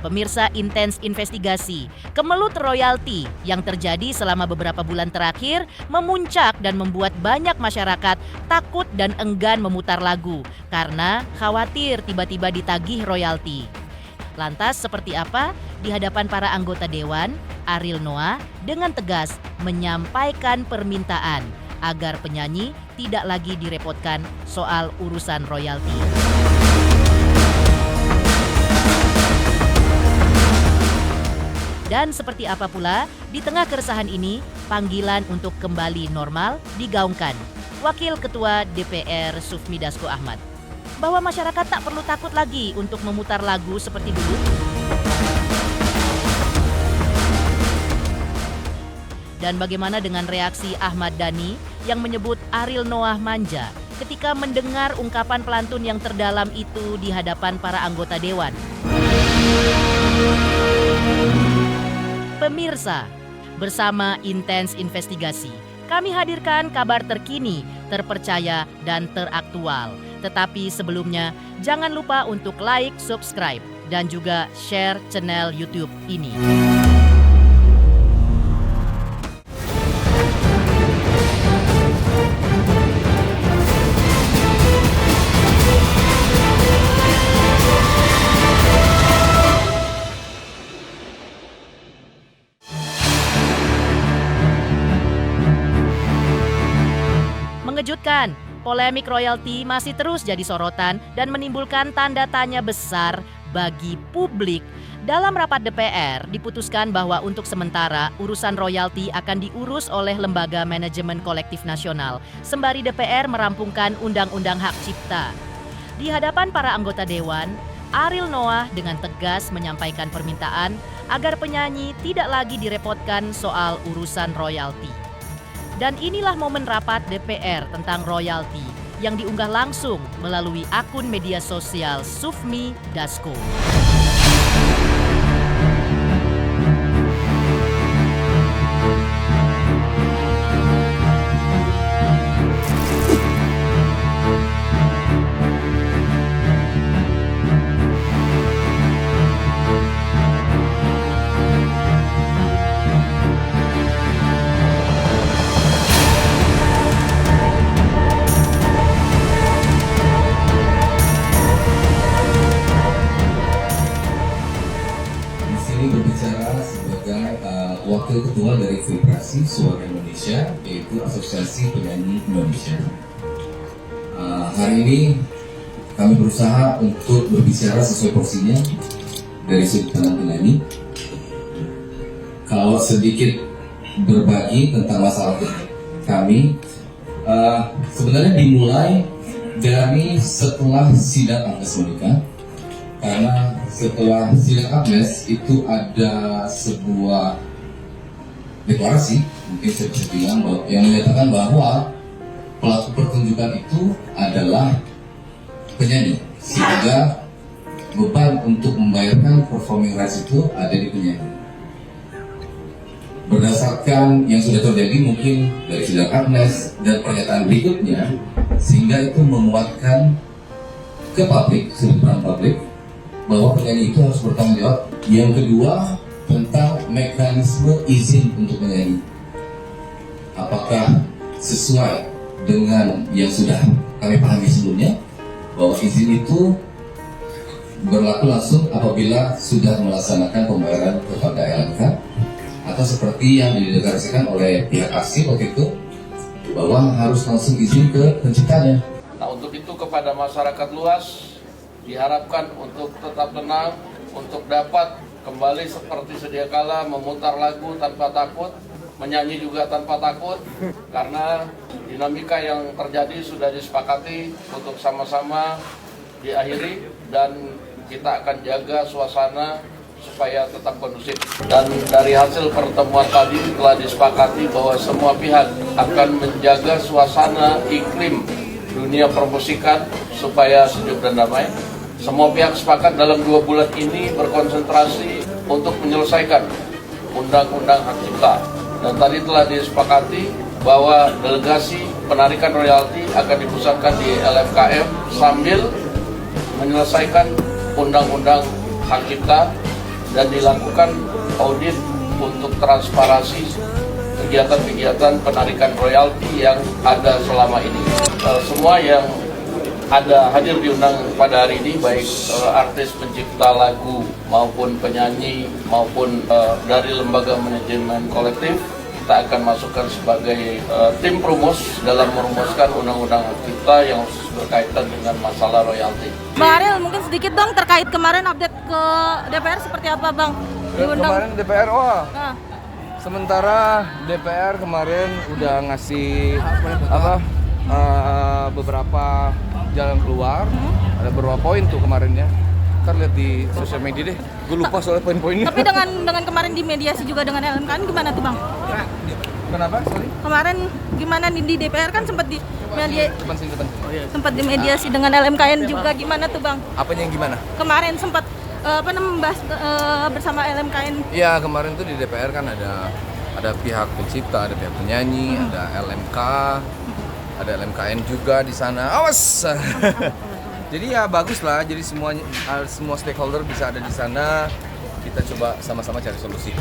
Pemirsa, intens investigasi kemelut royalti yang terjadi selama beberapa bulan terakhir memuncak dan membuat banyak masyarakat takut dan enggan memutar lagu karena khawatir tiba-tiba ditagih royalti. Lantas seperti apa? Di hadapan para anggota Dewan, Ariel Noah dengan tegas menyampaikan permintaan agar penyanyi tidak lagi direpotkan soal urusan royalti. Dan seperti apa pula, di tengah keresahan ini, panggilan untuk kembali normal digaungkan Wakil Ketua DPR Sufmi Dasko Ahmad, bahwa masyarakat tak perlu takut lagi untuk memutar lagu seperti dulu. Dan bagaimana dengan reaksi Ahmad Dhani yang menyebut Ariel Noah manja ketika mendengar ungkapan pelantun yang terdalam itu di hadapan para anggota Dewan? Pemirsa, bersama Intens Investigasi, kami hadirkan kabar terkini, terpercaya, dan teraktual. Tetapi sebelumnya, jangan lupa untuk like, subscribe, dan juga share channel YouTube ini. Mengejutkan, polemik royalti masih terus jadi sorotan dan menimbulkan tanda tanya besar bagi publik. Dalam rapat DPR diputuskan bahwa untuk sementara urusan royalti akan diurus oleh Lembaga Manajemen Kolektif Nasional sembari DPR merampungkan Undang-Undang Hak Cipta. Di hadapan para anggota Dewan, Ariel Noah dengan tegas menyampaikan permintaan agar penyanyi tidak lagi direpotkan soal urusan royalti. Dan inilah momen rapat DPR tentang royalti yang diunggah langsung melalui akun media sosial Sufmi Dasko. Berbicara sebagai wakil ketua dari Federasi Suara Indonesia, yaitu Asosiasi Penyanyi Indonesia. Hari ini kami berusaha untuk berbicara sesuai porsinya dari sudut pandang penyanyi. Kalau sedikit berbagi tentang masalah kami, sebenarnya dimulai dari setelah sidang Agnes Monica. Karena setelah sidang Agnes itu ada sebuah deklarasi, mungkin saya bisa bilang, yang menyatakan bahwa pelaku pertunjukan itu adalah penyanyi, sehingga beban untuk membayarkan performing rights itu ada di penyanyi. Berdasarkan yang sudah terjadi mungkin dari sidang Agnes dan pernyataan berikutnya, sehingga itu memuatkan ke publik, sudut pandang publik, bahwa penyanyi itu harus bertanggung jawab. Yang kedua, tentang mekanisme izin untuk penyanyi. Apakah sesuai dengan yang sudah kami pahami sebelumnya, bahwa izin itu berlaku langsung apabila sudah melaksanakan pembayaran kepada LNK, atau seperti yang dideklarasikan oleh pihak asli waktu itu, bahwa harus langsung izin ke penciptanya. Nah, untuk itu kepada masyarakat luas diharapkan untuk tetap tenang, untuk dapat kembali seperti sedia kala memutar lagu tanpa takut, menyanyi juga tanpa takut, karena dinamika yang terjadi sudah disepakati untuk sama-sama diakhiri dan kita akan jaga suasana supaya tetap kondusif. Dan dari hasil pertemuan tadi telah disepakati bahwa semua pihak akan menjaga suasana iklim dunia permusikan supaya sejuk dan damai. Semua pihak sepakat dalam 2 bulan ini berkonsentrasi untuk menyelesaikan Undang-Undang Hak Cipta. Dan tadi telah disepakati bahwa delegasi penarikan royalti akan dipusatkan di LFKM sambil menyelesaikan Undang-Undang Hak Cipta dan dilakukan audit untuk transparansi kegiatan-kegiatan penarikan royalti yang ada selama ini. Semua yang ada hadir diundang pada hari ini, baik artis pencipta lagu maupun penyanyi maupun dari lembaga manajemen kolektif, kita akan masukkan sebagai tim perumus dalam merumuskan undang-undang cipta yang berkaitan dengan masalah royalti. Bang Ariel, mungkin sedikit dong terkait kemarin update ke DPR seperti apa, Bang? Kemarin DPR, sementara DPR kemarin udah ngasih beberapa jalan keluar, ada beberapa poin tuh kemarin ya. Ntar lihat di sosial media deh, gue lupa soal poin-poinnya. Tapi dengan kemarin dimediasi juga dengan LMKN gimana tuh, Bang? Kenapa? Sorry? Kemarin gimana nih di DPR kan sempat Depan sini. sempat dimediasi dengan LMKN juga, gimana tuh, Bang? Apanya yang gimana? Kemarin sempat membahas bersama LMKN. Iya, kemarin tuh di DPR kan ada pihak pencipta, ada pihak penyanyi, ada LMK, ada LMKN juga di sana. Awas. Jadi ya bagus lah. Jadi semua stakeholder bisa ada di sana. Kita coba sama-sama cari solusi.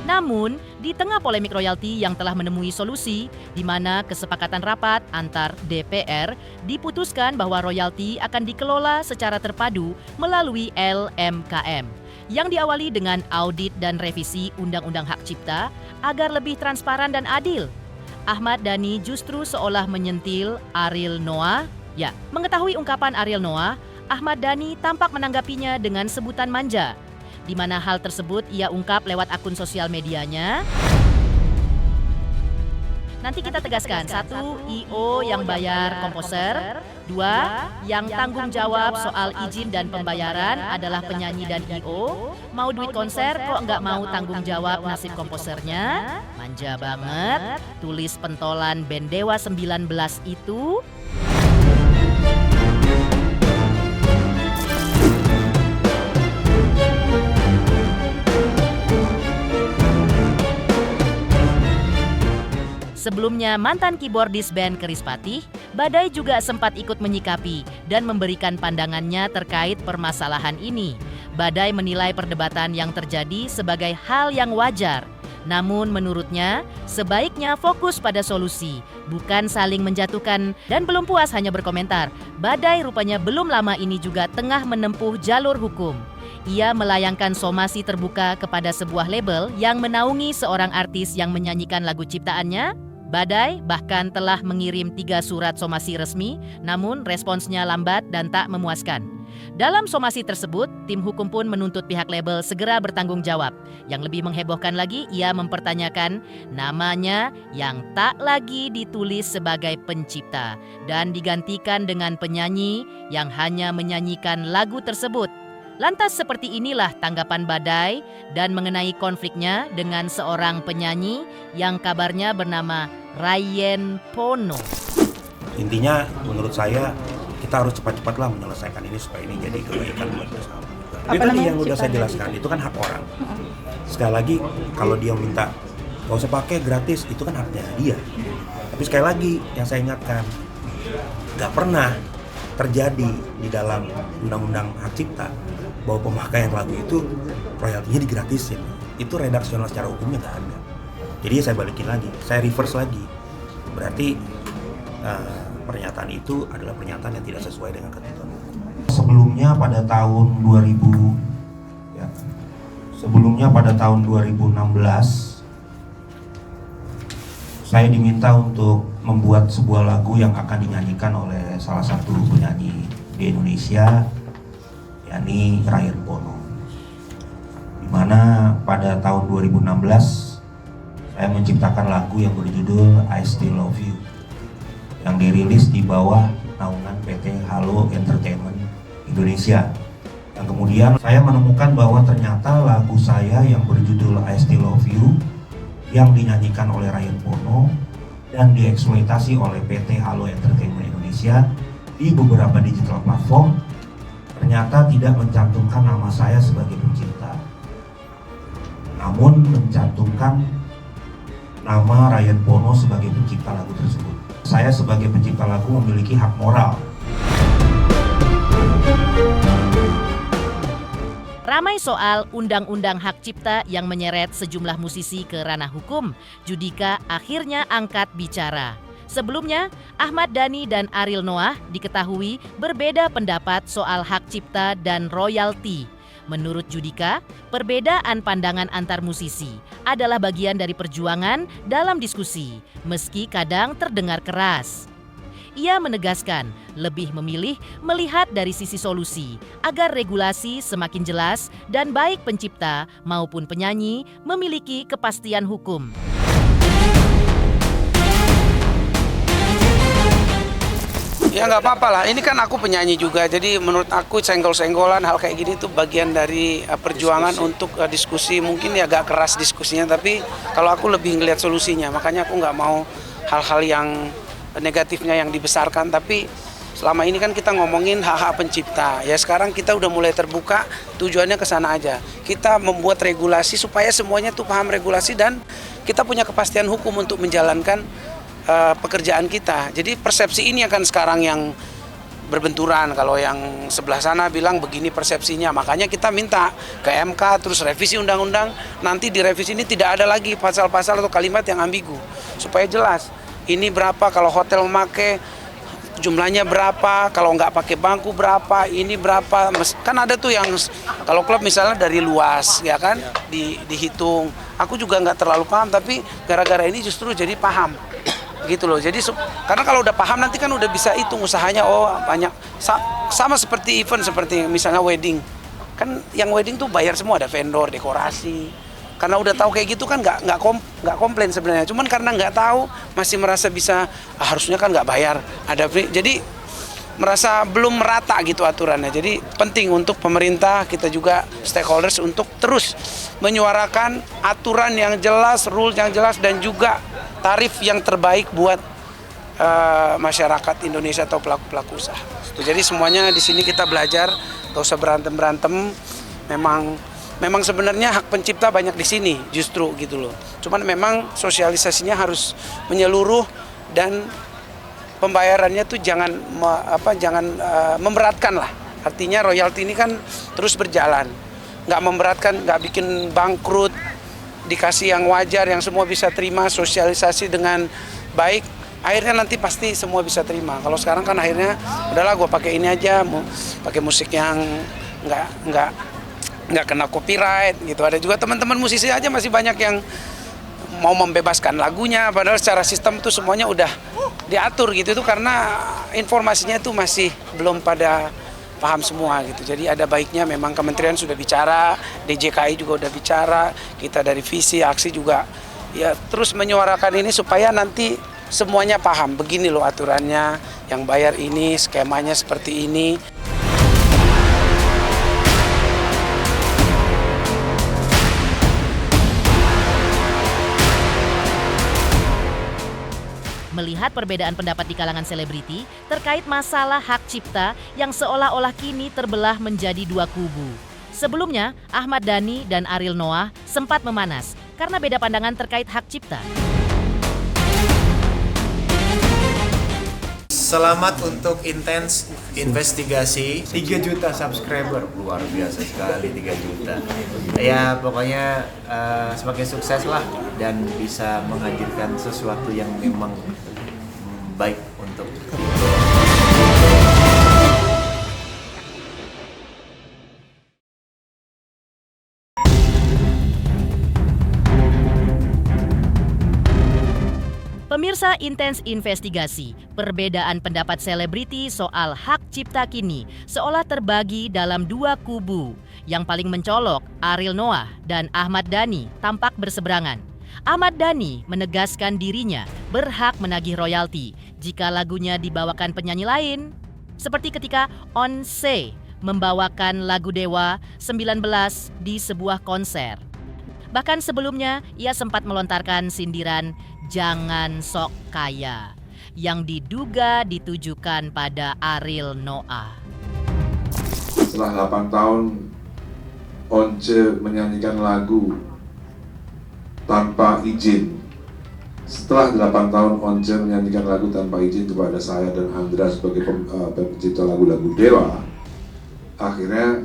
Namun, di tengah polemik royalti yang telah menemui solusi, di mana kesepakatan rapat antar DPR diputuskan bahwa royalti akan dikelola secara terpadu melalui LMKM, yang diawali dengan audit dan revisi Undang-Undang Hak Cipta agar lebih transparan dan adil. Ahmad Dhani justru seolah menyentil Ariel Noah. Ya, mengetahui ungkapan Ariel Noah, Ahmad Dhani tampak menanggapinya dengan sebutan manja, di mana hal tersebut ia ungkap lewat akun sosial medianya. Nanti kita tegaskan, 1. I.O. yang bayar komposer, 2. Yang tanggung jawab soal izin dan pembayaran adalah penyanyi dan I.O. Mau duit konser kok nggak mau tanggung jawab nasib komposernya? Manja banget, tulis pentolan band Dewa 19 itu. Sebelumnya, mantan keyboardis band Kerispatih, Badai juga sempat ikut menyikapi dan memberikan pandangannya terkait permasalahan ini. Badai menilai perdebatan yang terjadi sebagai hal yang wajar. Namun menurutnya, sebaiknya fokus pada solusi, bukan saling menjatuhkan, dan belum puas hanya berkomentar. Badai rupanya belum lama ini juga tengah menempuh jalur hukum. Ia melayangkan somasi terbuka kepada sebuah label yang menaungi seorang artis yang menyanyikan lagu ciptaannya. Badai bahkan telah mengirim 3 surat somasi resmi, namun responsnya lambat dan tak memuaskan. Dalam somasi tersebut, tim hukum pun menuntut pihak label segera bertanggung jawab. Yang lebih menghebohkan lagi, ia mempertanyakan namanya yang tak lagi ditulis sebagai pencipta dan digantikan dengan penyanyi yang hanya menyanyikan lagu tersebut. Lantas seperti inilah tanggapan Badai dan mengenai konfliknya dengan seorang penyanyi yang kabarnya bernama Ryan Pono. Intinya menurut saya kita harus cepat-cepatlah menyelesaikan ini supaya ini jadi kebaikan buat bersama. Itu tadi yang udah saya jelaskan, itu kan hak orang. Sekali lagi kalau dia minta gak usah pakai gratis, itu kan haknya dia. Tapi sekali lagi yang saya ingatkan, gak pernah terjadi di dalam undang-undang hak cipta bahwa pemakaian lagu itu royaltinya digratisin. Itu redaksional secara hukumnya gak ada. Jadi saya balikin lagi, saya reverse lagi. Berarti pernyataan itu adalah pernyataan yang tidak sesuai dengan ketentuan hukum. Sebelumnya pada tahun 2016 saya diminta untuk membuat sebuah lagu yang akan dinyanyikan oleh salah satu penyanyi di Indonesia, yakni Ryan Pono. Di mana pada tahun 2016 saya menciptakan lagu yang berjudul I Still Love You yang dirilis di bawah naungan PT Halo Entertainment Indonesia. Dan kemudian saya menemukan bahwa ternyata lagu saya yang berjudul I Still Love You yang dinyanyikan oleh Ryan Pono dan dieksploitasi oleh PT Halo Entertainment Indonesia di beberapa digital platform ternyata tidak mencantumkan nama saya sebagai pencipta, namun mencantumkan nama Ryan Pono sebagai pencipta lagu tersebut. Saya sebagai pencipta lagu memiliki hak moral Ramai soal undang-undang hak cipta yang menyeret sejumlah musisi ke ranah hukum. Judika akhirnya angkat bicara. Sebelumnya, Ahmad Dhani dan Ariel Noah diketahui berbeda pendapat soal hak cipta dan royalti. Menurut Judika, perbedaan pandangan antar musisi adalah bagian dari perjuangan dalam diskusi, meski kadang terdengar keras. Ia menegaskan lebih memilih melihat dari sisi solusi agar regulasi semakin jelas dan baik pencipta maupun penyanyi memiliki kepastian hukum. Ya nggak apa-apa lah, ini kan aku penyanyi juga, jadi menurut aku senggol-senggolan hal kayak gini itu bagian dari perjuangan untuk diskusi. Mungkin ya agak keras diskusinya, tapi kalau aku lebih ngelihat solusinya, makanya aku nggak mau hal-hal yang negatifnya yang dibesarkan. Tapi selama ini kan kita ngomongin hak-hak pencipta, ya sekarang kita udah mulai terbuka, tujuannya ke sana aja. Kita membuat regulasi supaya semuanya tuh paham regulasi dan kita punya kepastian hukum untuk menjalankan pekerjaan kita. Jadi persepsi ini akan sekarang yang berbenturan. Kalau yang sebelah sana bilang begini persepsinya, makanya kita minta ke MK terus revisi undang-undang. Nanti di revisi ini tidak ada lagi pasal-pasal atau kalimat yang ambigu, supaya jelas ini berapa kalau hotel memakai, jumlahnya berapa, kalau nggak pakai bangku berapa, ini berapa. Kan ada tuh yang kalau klub misalnya dari luas ya kan dihitung. Aku juga nggak terlalu paham, tapi gara-gara ini justru jadi paham gitu loh. Jadi karena kalau udah paham nanti kan udah bisa hitung usahanya. Oh banyak, sama seperti event, seperti misalnya wedding kan, yang wedding tuh bayar semua, ada vendor, dekorasi. Karena udah tahu kayak gitu kan nggak komplain sebenarnya. Cuman karena nggak tahu masih merasa bisa harusnya kan nggak bayar, ada free. Jadi merasa belum merata gitu aturannya. Jadi penting untuk pemerintah, kita juga stakeholders untuk terus menyuarakan aturan yang jelas, rules yang jelas, dan juga tarif yang terbaik buat masyarakat Indonesia atau pelaku-pelaku usaha. Jadi semuanya di sini kita belajar, gak usah berantem-berantem. Memang sebenarnya hak pencipta banyak di sini justru gitu loh. Cuman memang sosialisasinya harus menyeluruh dan pembayarannya tuh jangan memberatkan lah. Artinya royalti ini kan terus berjalan, nggak memberatkan, nggak bikin bangkrut, dikasih yang wajar, yang semua bisa terima, sosialisasi dengan baik, akhirnya nanti pasti semua bisa terima. Kalau sekarang kan akhirnya udahlah gue pakai ini aja, pakai musik yang nggak kena copyright gitu. Ada juga teman-teman musisi aja masih banyak yang mau membebaskan lagunya, padahal secara sistem tuh semuanya udah diatur gitu. Itu karena informasinya tuh masih belum pada paham semua gitu. Jadi ada baiknya memang kementerian sudah bicara, DJKI juga udah bicara, kita dari visi aksi juga ya terus menyuarakan ini supaya nanti semuanya paham. Begini loh aturannya, yang bayar ini, skemanya seperti ini. Melihat perbedaan pendapat di kalangan selebriti terkait masalah hak cipta yang seolah-olah kini terbelah menjadi dua kubu. Sebelumnya, Ahmad Dhani dan Ariel Noah sempat memanas karena beda pandangan terkait hak cipta. Selamat untuk intens investigasi 3 juta subscriber, luar biasa sekali 3 juta. Ya pokoknya semakin sukses lah dan bisa menghadirkan sesuatu yang memang baik untuk Pemirsa Intens Investigasi, perbedaan pendapat selebriti soal hak cipta kini seolah terbagi dalam dua kubu. Yang paling mencolok, Ariel Noah dan Ahmad Dhani tampak berseberangan. Ahmad Dhani menegaskan dirinya berhak menagih royalti jika lagunya dibawakan penyanyi lain. Seperti ketika Once membawakan lagu Dewa 19 di sebuah konser. Bahkan sebelumnya ia sempat melontarkan sindiran "jangan sok kaya" yang diduga ditujukan pada Ariel Noah. Setelah 8 tahun Once menyanyikan lagu tanpa izin. Setelah 8 tahun Once menyanyikan lagu tanpa izin kepada saya dan Andra sebagai pencipta lagu-lagu Dewa, akhirnya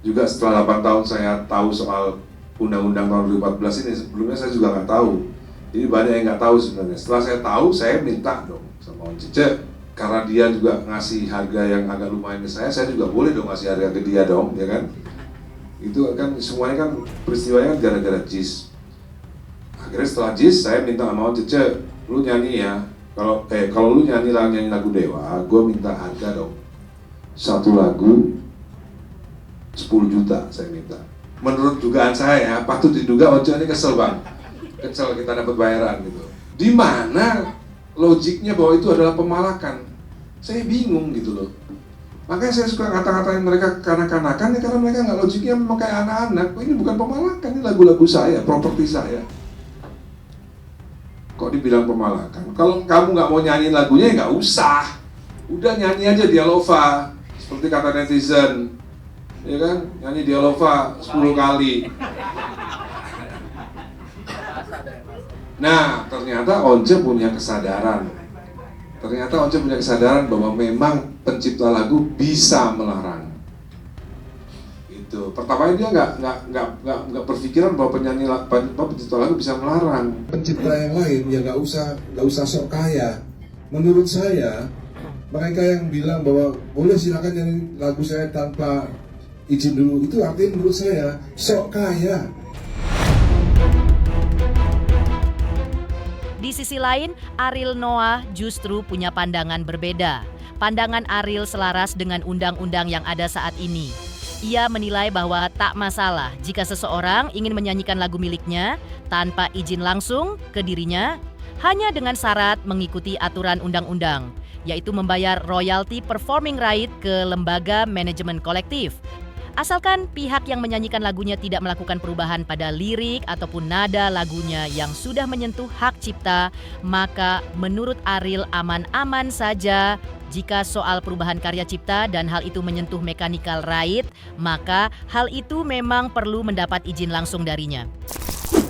Juga setelah 8 tahun saya tahu soal Undang-Undang tahun 2014 ini, sebelumnya saya juga nggak tahu. Jadi banyak yang nggak tahu sebenarnya. Setelah saya tahu, saya minta dong sama Once, karena dia juga ngasih harga yang agak lumayan ke saya juga boleh dong ngasih harga ke dia dong, ya kan? Itu kan semuanya kan peristiwanya kan gara-gara JIS. Akhirnya setelah JIS, saya minta sama Once, lu nyanyi ya. Kalau lu nyanyi lagu Dewa, gue minta harga dong. Satu lagu 10 juta saya minta. Menurut dugaan saya, patut diduga Once ini kesel bang. Kesel kita dapat bayaran gitu. Di mana logiknya bahwa itu adalah pemalakan? Saya bingung gitu loh. Makanya saya suka kata-katain mereka kanak-kanakan ya, karena mereka nggak logiknya memang kayak anak-anak. Ini bukan pemalakan, ini lagu-lagu saya, properti saya. Kok dibilang pemalakan? Kalau kamu nggak mau nyanyi lagunya ya nggak usah. Udah nyanyi aja Dialova, seperti kata netizen. Ya kan, nyanyi Dialova 10 kali. Nah, ternyata Once punya kesadaran. Bahwa memang pencipta lagu bisa melarang. Itu. Pertamanya dia nggak berpikiran bahwa pencipta lagu bisa melarang. Pencipta yang lain ya nggak usah sok kaya. Menurut saya, mereka yang bilang bahwa boleh silakan nyanyi lagu saya tanpa izin dulu, itu artinya menurut saya sok kaya. Di sisi lain, Ariel Noah justru punya pandangan berbeda. Pandangan Ariel selaras dengan undang-undang yang ada saat ini. Ia menilai bahwa tak masalah jika seseorang ingin menyanyikan lagu miliknya tanpa izin langsung ke dirinya, hanya dengan syarat mengikuti aturan undang-undang, yaitu membayar royalti performing right ke lembaga manajemen kolektif. Asalkan pihak yang menyanyikan lagunya tidak melakukan perubahan pada lirik ataupun nada lagunya yang sudah menyentuh hak cipta, maka menurut Ariel aman-aman saja. Jika soal perubahan karya cipta dan hal itu menyentuh mechanical right, maka hal itu memang perlu mendapat izin langsung darinya.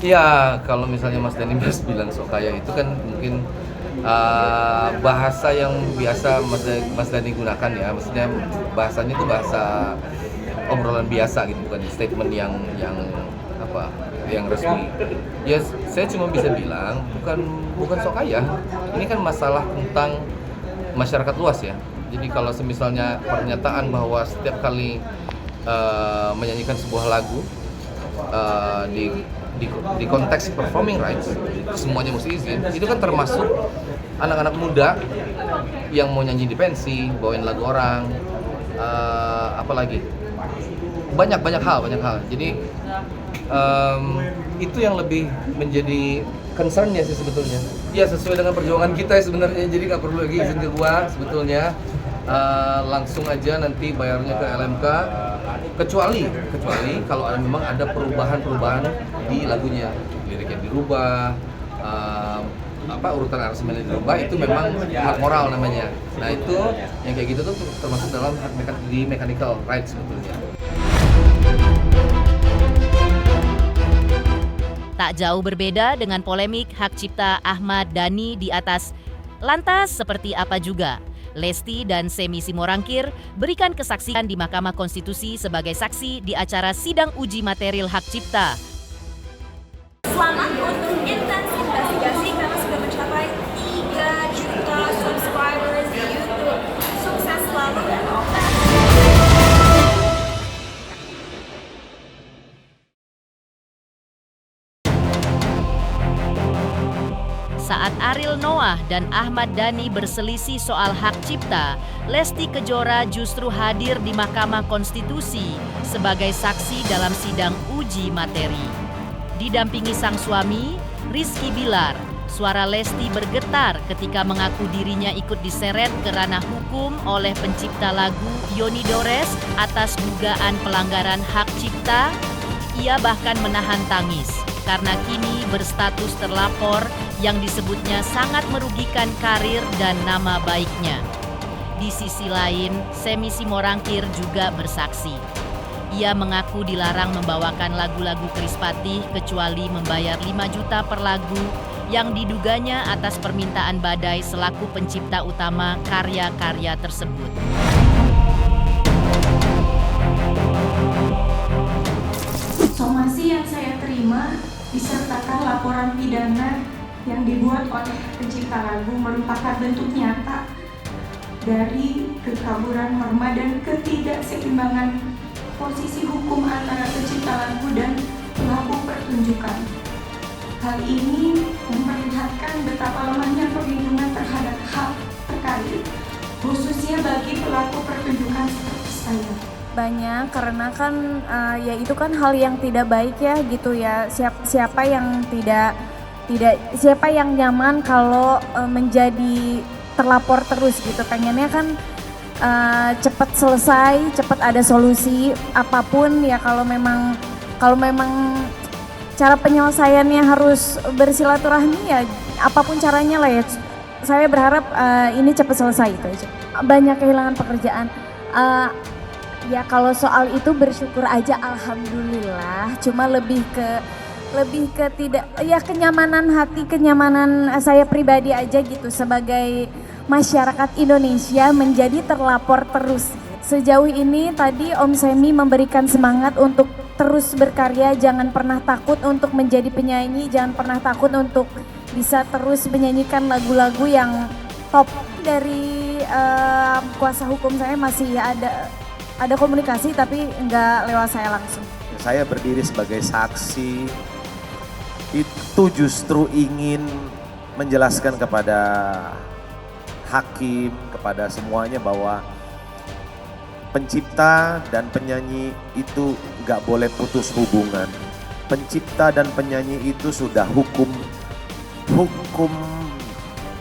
Ya, kalau misalnya Mas Dhani bilang sok kaya itu kan mungkin bahasa yang biasa Mas Dhani gunakan ya. Maksudnya bahasanya itu bahasa obrolan biasa gitu, bukan statement yang resmi. Ya, saya cuma bisa bilang bukan sok kaya. Ini kan masalah tentang masyarakat luas ya. Jadi kalau misalnya pernyataan bahwa setiap kali menyanyikan sebuah lagu di konteks performing rights semuanya mesti izin, itu kan termasuk anak-anak muda yang mau nyanyi di pensi, bawain lagu orang, apalagi banyak hal. Jadi itu yang lebih menjadi concern-nya sih sebetulnya. Ya sesuai dengan perjuangan kita sebenarnya, jadi nggak perlu lagi izin ke gua sebetulnya. Langsung aja nanti bayarnya ke LMK, kecuali kalau memang ada perubahan di lagunya, liriknya dirubah, urutan aransemennya dirubah, itu memang hak moral namanya. Nah itu yang kayak gitu tuh termasuk dalam hak di mechanical rights sebetulnya. Tak jauh berbeda dengan polemik hak cipta Ahmad Dhani di atas. Lantas seperti apa juga Lesti dan Semi Simorangkir berikan kesaksian di Mahkamah Konstitusi sebagai saksi di acara sidang uji material hak cipta. Selamat untuk Intens Investigasi karena sudah mencapai 3 juta subscribers di YouTube. Sukses selalu dan all the best. Saat Ariel Noah dan Ahmad Dhani berselisih soal hak cipta, Lesti Kejora justru hadir di Mahkamah Konstitusi sebagai saksi dalam sidang uji materi. Didampingi sang suami, Rizky Bilar, suara Lesti bergetar ketika mengaku dirinya ikut diseret ke ranah hukum oleh pencipta lagu Yoni Dores atas dugaan pelanggaran hak cipta. Ia bahkan menahan tangis karena kini berstatus terlapor yang disebutnya sangat merugikan karir dan nama baiknya. Di sisi lain, Semi Simorangkir juga bersaksi. Ia mengaku dilarang membawakan lagu-lagu Chris Patih kecuali membayar 5 juta per lagu yang diduganya atas permintaan Badai selaku pencipta utama karya-karya tersebut. Informasi yang saya terima disertakan laporan pidana yang dibuat oleh pencipta lagu merupakan bentuk nyata dari kekaburan norma dan ketidakseimbangan posisi hukum antara pencipta lagu dan pelaku pertunjukan. Hal ini memperlihatkan betapa lemahnya perlindungan terhadap hak terkait, khususnya bagi pelaku pertunjukan seperti saya. Banyak, karena kan ya itu kan hal yang tidak baik ya gitu ya. Siapa yang siapa yang nyaman kalau menjadi terlapor terus gitu. Pengennya kan cepat selesai, cepat ada solusi apapun ya. Kalau memang cara penyelesaiannya harus bersilaturahmi ya, apapun caranya lah ya. Saya berharap ini cepat selesai itu aja. Banyak kehilangan pekerjaan. Ya kalau soal itu bersyukur aja, alhamdulillah. Cuma lebih ke tidak ya, kenyamanan hati, kenyamanan saya pribadi aja gitu sebagai masyarakat Indonesia menjadi terlapor terus. Sejauh ini tadi Om Semi memberikan semangat untuk terus berkarya, jangan pernah takut untuk menjadi penyanyi, jangan pernah takut untuk bisa terus menyanyikan lagu-lagu yang top. Dari kuasa hukum saya masih ada komunikasi tapi nggak lewat saya langsung. Saya berdiri sebagai saksi itu justru ingin menjelaskan kepada hakim, kepada semuanya bahwa pencipta dan penyanyi itu nggak boleh putus hubungan. Pencipta dan penyanyi itu sudah hukum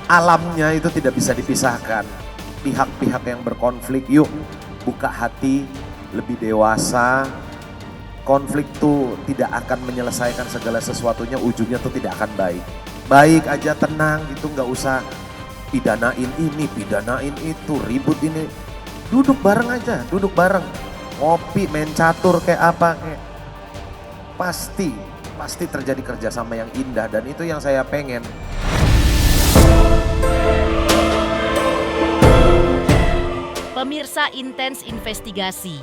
alamnya itu tidak bisa dipisahkan. Pihak-pihak yang berkonflik, yuk buka hati, lebih dewasa. Konflik tuh tidak akan menyelesaikan segala sesuatunya, ujungnya tuh tidak akan baik. Baik aja, tenang gitu, nggak usah pidanain ini, pidanain itu, ribut ini. Duduk bareng aja, duduk bareng. Ngopi, main catur kayak apa, kayak pasti terjadi kerjasama yang indah dan itu yang saya pengen. Pemirsa Intens Investigasi,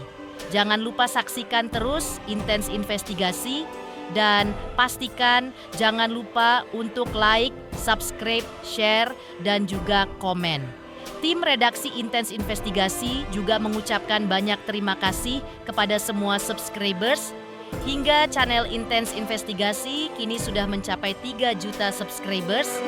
jangan lupa saksikan terus Intens Investigasi dan pastikan jangan lupa untuk like, subscribe, share, dan juga komen. Tim redaksi Intens Investigasi juga mengucapkan banyak terima kasih kepada semua subscribers. Hingga channel Intens Investigasi kini sudah mencapai 3 juta subscribers.